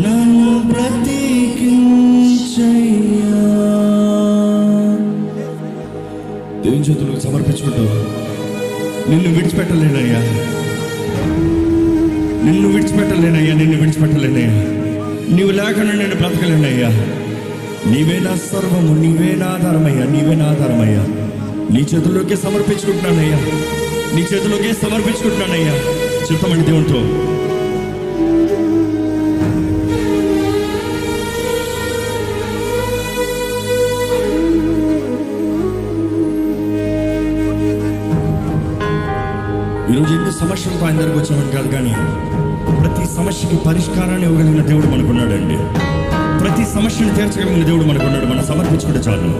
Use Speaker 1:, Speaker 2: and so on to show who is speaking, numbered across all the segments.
Speaker 1: నన్ను బ్రతికించయ్యా. దేవుని చేతులకు సమర్పించుకుంటూ, నిన్ను విడిచిపెట్టలేనయ్యా, నిన్ను విడిచిపెట్టలేనయ్యా, నిన్ను విడిచిపెట్టలేనయ్యా. నీవు లేకుండా నేను బ్రతకలేనయ్యా. నీవే నా సర్వము, నీవే నా ఆధారమయ్యా, నీవే నా ఆధారమయ్యా. నీ చేతుల్లోకే సమర్పించుకుంటున్నానయ్యా, నీ చేతుల్లోకే సమర్పించుకుంటున్నానయ్యా. చెప్తామండి దేవునితో. ఈరోజు ఎన్ని సమస్యలతో ఆయన దగ్గరకు వచ్చామని కాదు, కానీ ప్రతి సమస్యకి పరిష్కారాన్ని ఇవ్వగలిగిన దేవుడు మనకున్నాడండి. ప్రతి సమస్యను తీర్చగలిగిన దేవుడు మనకున్నాడు. మనం సమర్పించుకుంటే చాలు.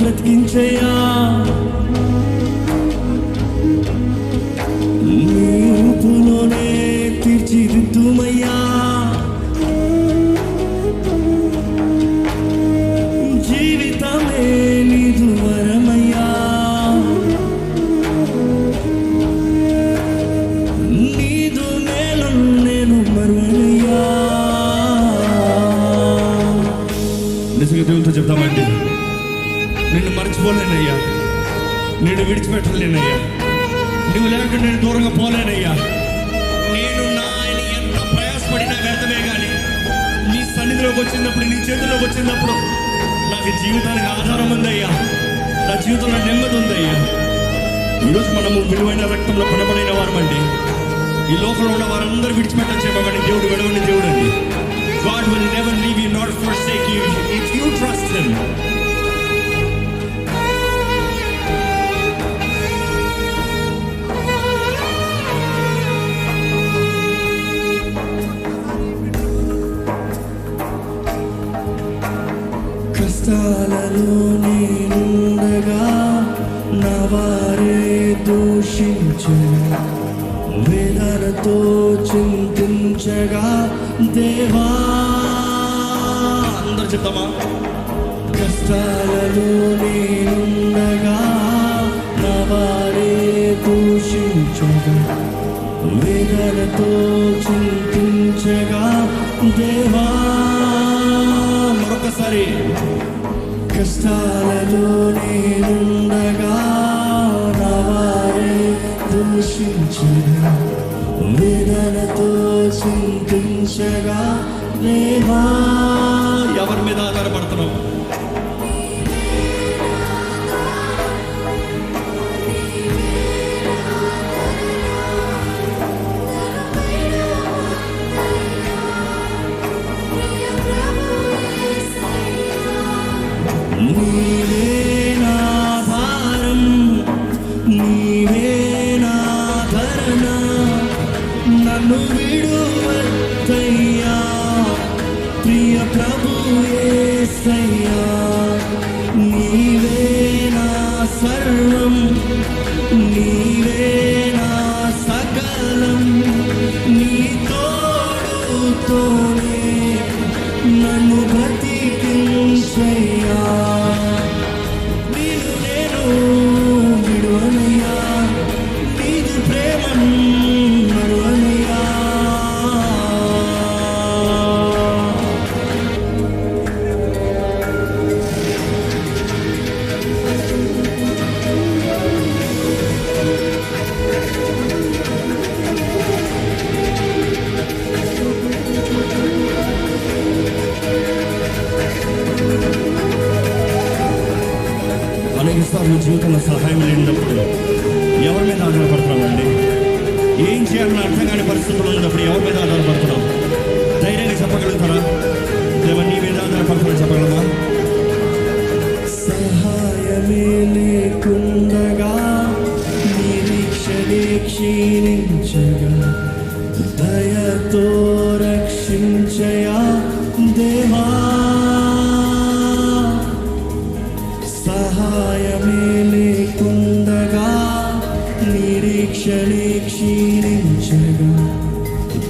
Speaker 1: బ్రతికించయ్యా, నీ ఊపులోనే తీర్చిదిద్దుమయ్యా. జీవితమే నీదు వరమయ్యా, నీదు మేలు నేను మరువనయ్యా. నిజంగా దేవునితో చెప్తామండి, నిన్ను మర్చిపోలేనయ్యా, నిన్ను విడిచిపెట్టలేనయ్యా, నువ్వు లేకుండా నేను దూరంగా పోలేనయ్యా. నేను ఆయన ఎంత ప్రయాసపడినా వ్యర్థమే. కానీ నీ సన్నిధిలోకి వచ్చినప్పుడు, నీ చేతిలోకి వచ్చినప్పుడు నాకు జీవితానికి ఆధారం ఉందయ్యా, నా జీవితంలో నెమ్మది ఉందయ్యా. ఈరోజు మనము విలువైన రక్తంలో కొనబడిన వారమండి. ఈ లోకంలో ఉన్న వారందరూ విడిచిపెట్టని చెప్పబడి దేవుడు విడవని దేవుడు అండి. God will never leave you nor forsake you if you trust him. కష్టాలలో నేనుండగా నా వారే దూషించగా, వేదనతో చింతించగా దేవా. అందరూ చెప్తామా? కష్టాలలో నేనుండగా నా వారే దూషించగా, వేదనతో చింతించగా దేవా. మరొకసారి, కష్టాలలో నేనుండగా నా వారే దూషించగా, వేదనతో చింతించగా దేవా. ఎవరి మీద ఆధారపడుతున్నావు? నీవే నా భారం, నీవే నా ధరణ, నన్ను విడువద్దయ్యా ప్రియ ప్రభు యేసయ్యా. నీవే నా సర్వం, నీవే నా సకలం, నీ తోడుతోనే నన్ను బ్రతికించయ్యా. నీవు నేను విడువనయ్యా, నీదు ప్రేమను మరువనయ్యా. అనేకసార్లు జీవితంలో సహాయం లేనప్పుడు ఎవరి మీద ఆధారపడుతున్నామండి? ఏం చేయాలని అర్థం కాని పరిస్థితులు ఉన్నప్పుడు ఎవరి మీద ఆధారపడుతున్నాం? ధైర్యంగా చెప్పగలుగుతారా? దేవా నీ మీద ఆధారపడుతున్నా చెప్పగలమా? సహాయమే లేకుండగా నిరీక్షణే క్షీణించగా దయతో రక్షించయా దేవా. సహాయమే లేకుండగా నిరీక్షణే క్షీణించగా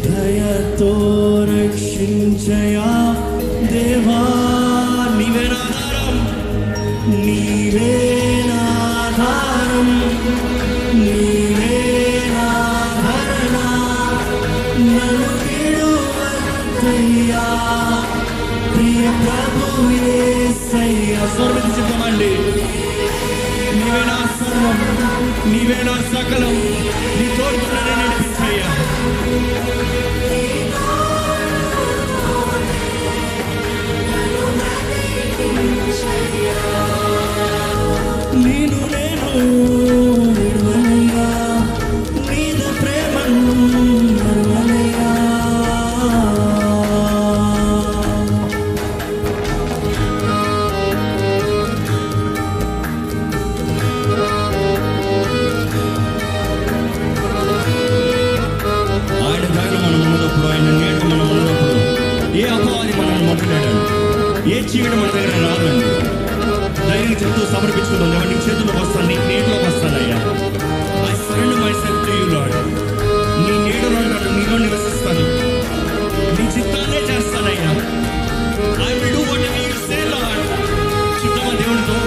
Speaker 1: దయతో రక్షించయా దేవా. నీవే నాధారం, నీవే నాధారం, నీవే నాధరణ, నన్ను విడువద్దయ్యా ప్రియ ప్రభు యేసయ్యా. స్వర్గతి చెప్పమండి. నీవే నా సర్వం, నీవే నా సకలం, నీ తోడుగా నడిపించయ్యా. నేను విడువనయ్యా, నీదు ప్రేమను మరువనయ్యా. ఆయన దగ్గర మనం ఉన్నప్పుడు, ఆయన నేడు మనం ఉన్నప్పుడు ఏ అపవాది మనల్ని మొదలెడాడు, ఏ చీకటి మన దగ్గర రాదండి. ధైర్యం చెప్తూ సమర్పించుకుందాం. దేవా నీ చేతుల్లోకి వస్తాను, నీ నీటిలోకి వస్తానయ్యా. I surrender myself to you Lord. నీ నీడలో నీలో నివసిస్తాను, నీ చిత్తాన్నే చేస్తానయ్యా. I will do whatever you say Lord. చిత్తమా దేవునితో?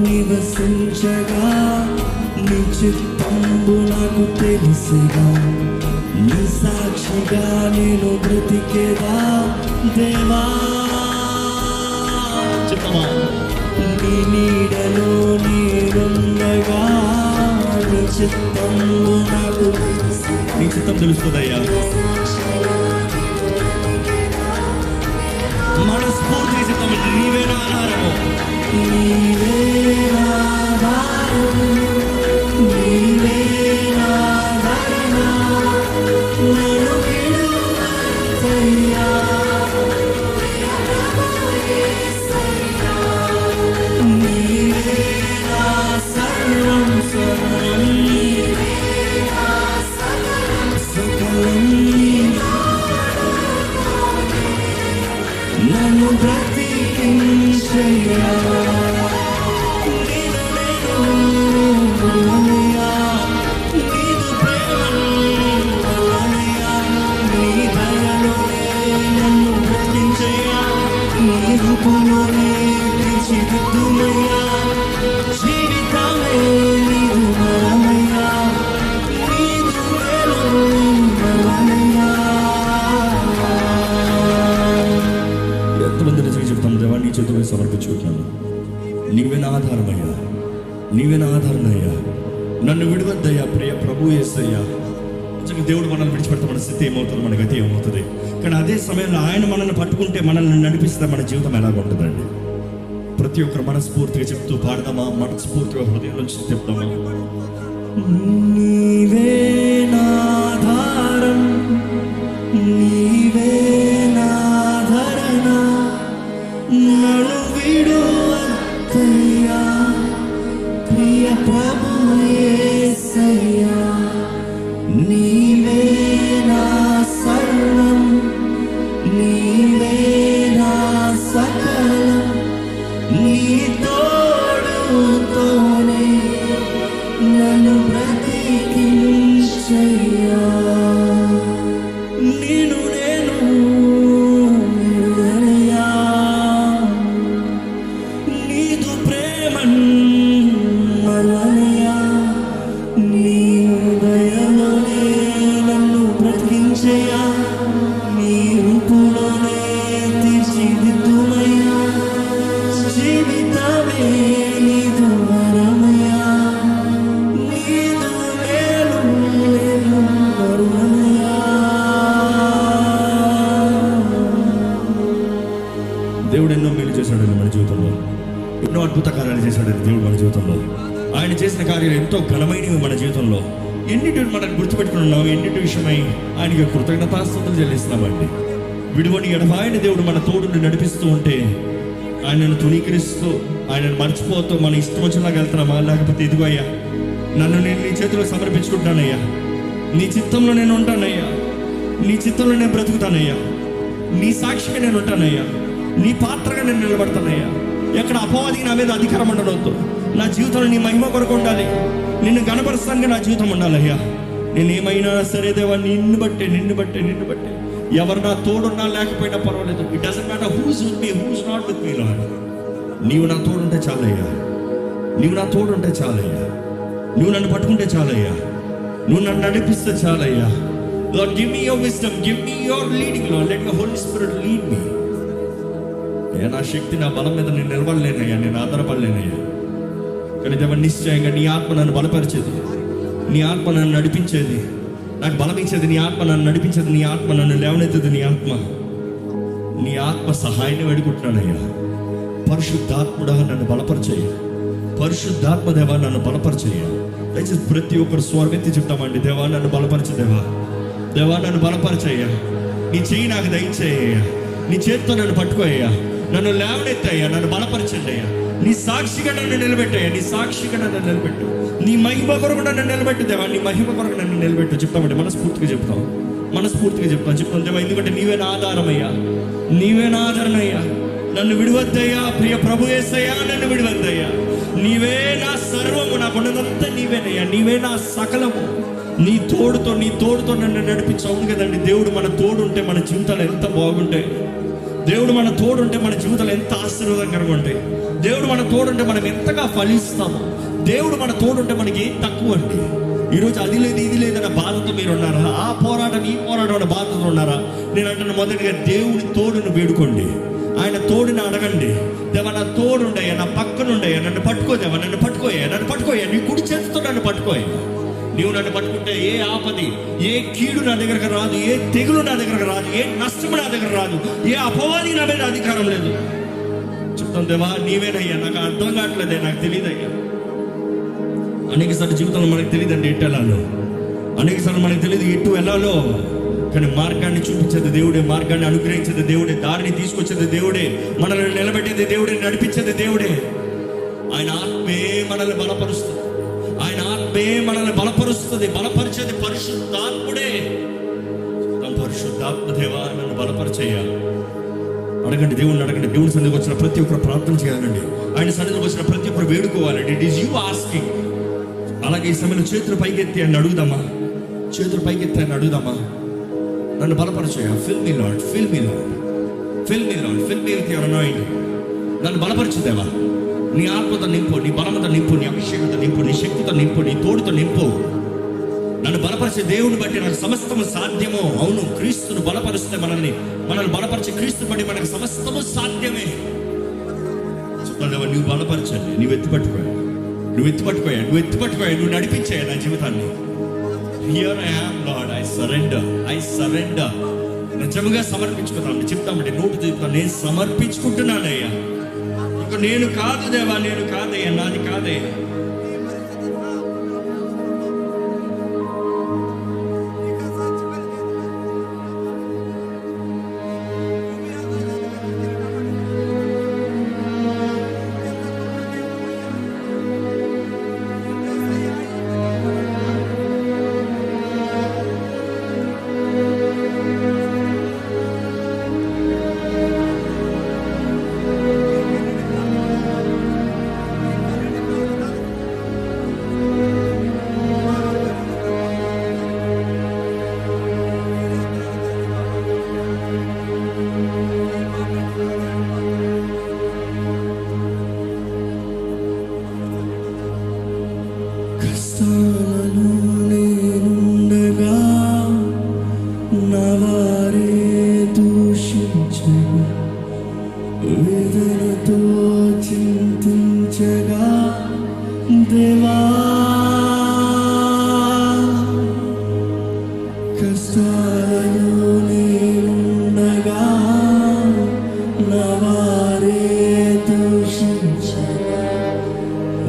Speaker 1: నివసించగా నీ చిత్తంబు నాకు తెలిసగా, నీ సాక్షిగా నేను బ్రతికేదా దేవా. చిత్తమా? నీ నీడలో నేనుండగా నీ చిత్తంబు నాకు, నీ చిత్తం తెలుస్తుందయ్యా. మనస్ఫూర్తిగా చిత్తం, నీవే నా ఆధారము, నీవే నాధారము, నీవే నాధరణ, నన్ను విడువద్దయ్యా నీవే నా సర్వం సర్వం, సకలం నన్ను బ్రతికించయ్యా. నీదు ప్రేమను మరువనయ్యా, నీ దయలోనే నన్ను బ్రతికించయ్యా. నీ రూపంలోనే తీర్చిదిద్దుమయ్యా. జీవితమే నీదు వరమయ్యా, నీదు వేలు మరువనయ్యా. ఎంతమంది నిజంగా చెప్తాము, దేవా నీ చేతులకు సమర్పించుకుంటున్నాను. నీవే నా ఆధారమయ్యా, నీవే నా ఆధారమయ్యా, నన్ను విడవద్దయ్యా ప్రియ ప్రభు యేసయ్యా. నిజంగా దేవుడు మనల్ని విడిచిపెడితే మన స్థితి ఏమవుతుంది, మన గతి ఏమవుతుంది. కానీ అదే సమయంలో ఆయన మనల్ని పట్టుకుంటే, మనల్ని నడిపిస్తే మన జీవితం ఎలాగ ఉంటుందండి. ప్రతి ఒక్కరు మనస్ఫూర్తిగా చెప్తూ పాడదామా, మనస్ఫూర్తిగా హృదయం నుంచి చెప్తామా. నీవే నా ఆధారం, నీవే నాధరణ, నన్ను విడువద్దయ్యా ప్రియ ప్రభు యేసయ్యా. నీవే నా సర్వం, నీవే నా సకలం, నీ తోడుతోనే నన్ను బ్రతికించయ్యా. నేను విడువనయ్యా, నీదు ప్రేమను మరువనయ్యా. నీ దయలోనే నన్ను బ్రతికించయ్యా. నీ రూపులోనే తీర్చిదిద్దుమయ్యా. జీవితమే నీదు వరమయ్యా, నీదు వేలు మరువనయ్యా. చేసిన కార్యాలు ఎంతో ఘనమైనవి మన జీవితంలో. ఎన్నిటి మనం గుర్తుపెట్టుకున్నాం, ఎన్నిటి విషయమై ఆయనకి కృతజ్ఞతాస్తుతులు చెల్లిస్తున్నామండి. విడువని ఎడబాయని దేవుడు మన తోడుని నడిపిస్తూ ఉంటే ఆయనను తృణీకరిస్తూ, ఆయనను మర్చిపోతూ మన ఇష్టం వచ్చేలాగా వెళ్తున్నామా? లేకపోతే ఇదిగో అయ్యా, నన్ను నేను నీ చేతిలో సమర్పించుకుంటానయ్యా, నీ చిత్తంలో నేను ఉంటానయ్యా, నీ చిత్తంలో నేను బ్రతుకుతానయ్యా, నీ సాక్షిగా నేను ఉంటానయ్యా, నీ పాత్రగా నేను నిలబడతానయ్యా, ఎక్కడ అపవాదికి నా మీద అధికారం ఉండవద్దు, నా జీవితంలో నీ మహిమ కొరకు ఉండాలి, నిన్ను గణపరుస్తానికి నా జీవితం ఉండాలయ్యా. నేను ఏమైనా సరే దేవా, నిన్ను బట్టే ఎవరు నా తోడున్నా లేకపోయినా పర్వాలేదు. It doesn't matter who's with me, who's not with me lord. నీవు నా తోడుంటే చాలయ్యా, నీవు నా తోడుంటే చాలయ్యా, నువ్వు నన్ను పట్టుకుంటే చాలయ్యా, నువ్వు నన్ను నడిపిస్తే చాలయ్యా. Lord, give me your wisdom, give me your leading, Lord. Let your Holy Spirit lead me. నా శక్తి, నా బలం మీద నేను నిలబడలేనయ్యా, నేను ఆధారపడలేనయ్యా. కానీ దేవ, నిశ్చయంగా నీ ఆత్మ నన్ను బలపరిచేది, నీ ఆత్మ నన్ను నడిపించేది, నాకు బలం ఇచ్చేది నీ ఆత్మ, నన్ను నడిపించేది నీ ఆత్మ, నన్ను లేవనెత్తేది నీ ఆత్మ సహాయాన్ని వేడుకుంటున్నానయ్యా. పరిశుద్ధాత్ముడా నన్ను బలపరిచేయ, పరిశుద్ధాత్మ దేవా నన్ను బలపరిచేయ. దయచేసి ప్రతి ఒక్కరు స్వరమెత్తి చెప్తామండి, దేవా నన్ను బలపరిచే, దేవా నన్ను బలపరిచేయ, నీ చెయ్యి నాకు దయచేయ, నీ చేతితో నన్ను పట్టుకోయ్యా, నన్ను లేవనెత్తయ్యా, నన్ను బలపరచండి అయ్యా, నీ సాక్షిగా నన్ను నిలబెట్టయ్యా, నీ సాక్షిగా నన్ను నిలబెట్టు, నీ మహిమ కొరకు నన్ను నిలబెట్టు దేవా, నీ మహిమ కొరకు నన్ను నిలబెట్టు. చెప్తామంటే మనస్ఫూర్తిగా చెప్తాం దేవా, ఎందుకంటే నీవే నా ఆధారమయ్యా, నీవే నా ఆధారమయ్యా. నన్ను విడివద్దయ్యా ప్రియ ప్రభు యేసయ్యా, నన్ను విడివద్దయ్యా. నీవే నా సర్వము, నాకున్నదంతా నీవేనయ్యా, నీవే నా సకలము. నీ తోడుతో నన్ను నడిపించవు కదండి. దేవుడు మన తోడు ఉంటే మన జీవితాలు ఎంత బాగుంటాయి, దేవుడు మన తోడుంటే మన జీవితాలు ఎంత ఆశీర్వాదకరంగా ఉంటాయి, దేవుడు మన తోడుంటే మనం ఎంతగా ఫలిస్తాము, దేవుడు మన తోడుంటే మనకి ఏం తక్కువ అండి. ఈరోజు అది లేదు ఇది లేదన్న బాధతో మీరు ఉన్నారా? ఆ పోరాటం ఈ పోరాటం అన్న బాధతో ఉన్నారా? నేను అంటున్నా, మొదటిగా దేవుని తోడును వేడుకోండి, ఆయన తోడుని అడగండి. దేవా నా తోడుండయ్యా, నా పక్కనుండయ్యా, నన్ను పట్టుకోదేవా, నన్ను పట్టుకోయా, నీ కుడి చేతితో నన్ను పట్టుకోయా. నీవు నన్ను పట్టుకుంటే ఏ ఆపది, ఏ కీడు నా దగ్గరకు రాదు, ఏ తెగులు నా దగ్గరకు రాదు, ఏ నష్టము నా దగ్గర రాదు, ఏ అపవాది నా మీద అధికారం లేదు. చెప్తాను దేవా, నీవేనయ్యా, నాకు అర్థం కావట్లేదే, నాకు తెలియదయ్యా. అనేకసార్లు జీవితంలో మనకు తెలియదండి ఎటు వెళ్ళాలో, అనేకసార్లు మనకు తెలియదు ఎటు వెళ్ళాలో. కానీ మార్గాన్ని చూపించేది దేవుడే, మార్గాన్ని అనుగ్రహించేది దేవుడే, దారిని తీసుకొచ్చేది దేవుడే, మనల్ని నిలబెట్టేది దేవుడే, నడిపించేది దేవుడే. ఆయన ఆత్మే మనల్ని బలపరుస్తుంది, ఆయన ఆత్మే మనల్ని బలపరిచేది పరిశుద్ధాత్ముడే. పరిశుద్ధాత్మ దేవా నన్ను బలపరిచేయ. అడగండి, దేవుడిని అడగండి. దేవుడి సన్నిధికి వచ్చిన ప్రతి ఒక్కరు ప్రార్థన చేయాలండి, ఆయన సన్నిధికి వచ్చిన ప్రతి ఒక్కరు వేడుకోవాలండి. It is you asking. అలాగే ఈ సమయంలో చేతులు పైకెత్తి అని అడుగుదామా, నన్ను బలపరిచేయ. Fill me Lord with your anointing. నన్ను బలపరిచేదేవా, నీ ఆత్మతో నింపు, నీ బలముతో నింపు, నీ అభిషేకంతో నింపు, నీ శక్తితో నింపు, నీ తోడుతో నింపు. నన్ను బలపరిచే దేవుని బట్టి నాకు సమస్తము సాధ్యము. అవును, క్రీస్తును బలపరిస్తే మనల్ని బలపరిచే క్రీస్తుని బట్టి మనకు సమస్తము సాధ్యమే. చెప్పాలి, నువ్వు బలపరచండి, నువ్వు ఎత్తిపట్టుకోయా, నువ్వు నడిపించాయి నా జీవితాన్ని. Here I am, Lord, I surrender. నిజముగా సమర్పించుకుంటాం, చెప్తామంటే నోటు చెప్తాను, నేను సమర్పించుకుంటున్నానయ్యా. ఇక నేను కాదు దేవా, నేను కాదయ్యా, నాది కాదే.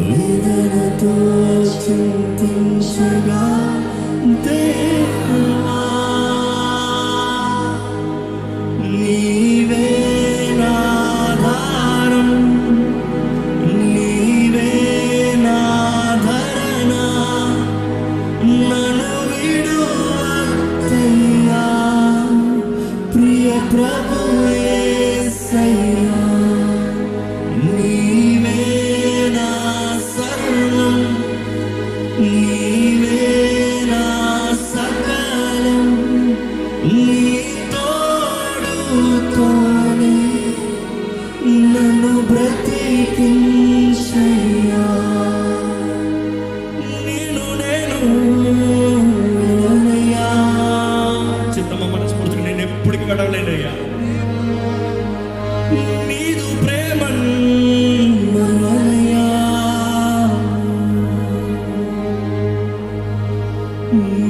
Speaker 2: వేదనతో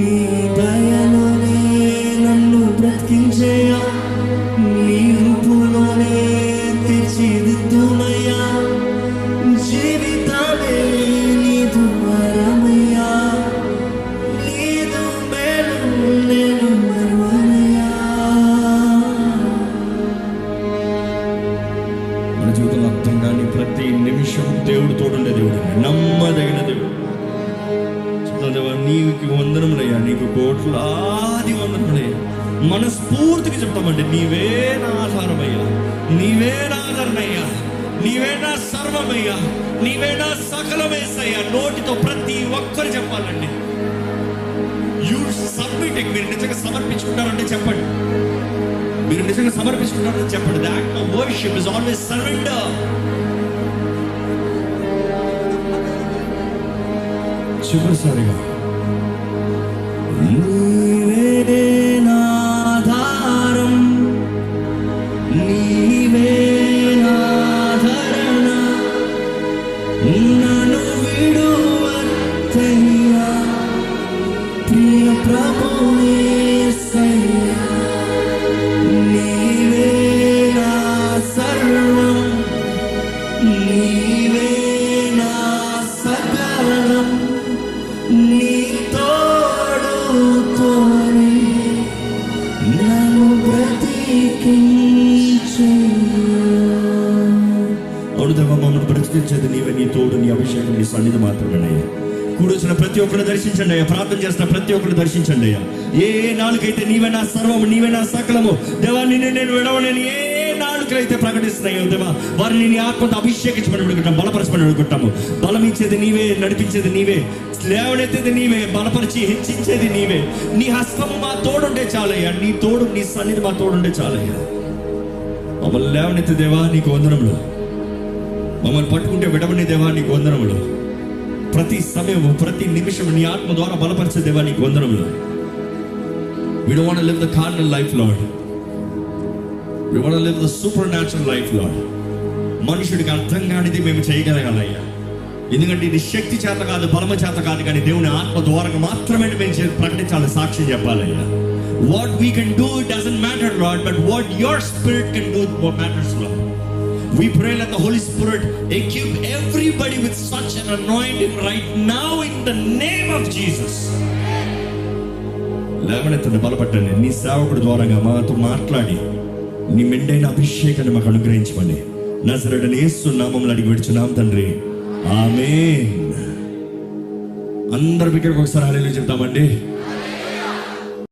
Speaker 1: నీ దయలోనే నన్ను బ్రతికించేయా, నీ రూపులోనే తీర్చిదిద్దుమయ్యా, జీవితాలే నీదు వరమయ్యా, నీదు మేలు నేను మరువనయ్యా. మన జీవితంలో అర్థం కాని ప్రతి నిమిషం దేవుడు తోడుండే దేవుడు, నమ్మదగిన దేవుడు. నీకు వందనములయ్యా, నీకు కోట్లాది వందనములయ్యా. మనస్ఫూర్తిగా చెప్తామంటే నీవే నా ఆధారమయ్యా, నీవే నా ఆధారమయ్యా, నీవే నా సర్వమయ్యా, నీవే నా సకలమేసయ్యా. నోటితో ప్రతి ఒక్కరు చెప్పాలండి. You submitting. మీరు నిజంగా సమర్పించుకుంటారంటే చెప్పండి, మీరు నిజంగా సమర్పించుకుంటారంటే చెప్పండి. The act of worship is always surrender. చివరిసారిగా నీవే నా ఆధారం, నీవే నా ఆదరణ, నన్ను విడువద్దయ్యా ప్రియ ప్రభువే యేసయ్యా. నీవే నా సర్వం, నీవే నా సకలం, నీ తోడుతోనే నన్ను బ్రతికించెయ్యా. అవును దేవా, మమ్మల్ని బ్రతికించేది నీవే, నీ తోడు, నీ అభిషేకం, నీ సన్నిధి మాత్రమేనయ్యా. కూర్చున్న ప్రతి ఒక్కరు దర్శించండి అయ్యా, ప్రార్థన చేస్తున్న ప్రతి ఒక్కరు దర్శించండి అయ్యా. ఏ నాలుగైతే నీవే నా సర్వము, నీవే నా సకలము దేవా, నిన్ను నేను విడవలేని ఏ నాలుకలైతే ప్రకటిస్తున్నాయో దేవా, వారిని నీ ఆత్మతో అభిషేకించమని అడుగుతాం, బలపరచమని అడుగుతాము. బలం ఇచ్చేది నీవే, నడిపించేది నీవే, లేవనెత్తేది నీవే, బలపరిచి హెచ్చించేది నీవే. నీ హస్తము మా తోడుంటే చాలయ్యా, నీ తోడు, నీ సన్నిధి మా తోడుంటే చాలయ్యా. మమ్మల్ని లేవనెత్తే దేవా నీకు వందనములు, మమ్మల్ని పట్టుకుంటే విడవని దేవా నీకు వందనములు. ప్రతి సమయము, ప్రతి నిమిషము నీ ఆత్మ ద్వారా బలపరిచే దేవా నీకు వందనములు. We don't want to live the carnal life, Lord. We want to live the supernatural life, Lord. మనుషుడికి అర్థం కానిది మేము చేయగలగాలయ్యా. ఎందుకంటే ఇది శక్తి చేత కాదు, బలమ చేత కాదు, కానీ దేవుని ఆత్మ ద్వారా మాత్రమే మేము ప్రకటించాలి, సాక్ష్యం చెప్పాలయ్యా. What we can do doesn't matter, Lord, but what your spirit can do what matters, Lord. We pray let the Holy Spirit equip everybody with such an anointing right now in the name of Jesus. లేవనెత్తండి, బలపట్టండి. నీ సేవకుడి ద్వారా మాతో మాట్లాడి నీ మెండైన అభిషేకాన్ని మాకు అనుగ్రహించమని నజరేయుడైన యేసు నామములో అడిగి విడుచున్నాం తండ్రి, ఆమేన్. అందరూ ఇక్కడికి ఒకసారి హల్లెలూయా చెప్తామండి.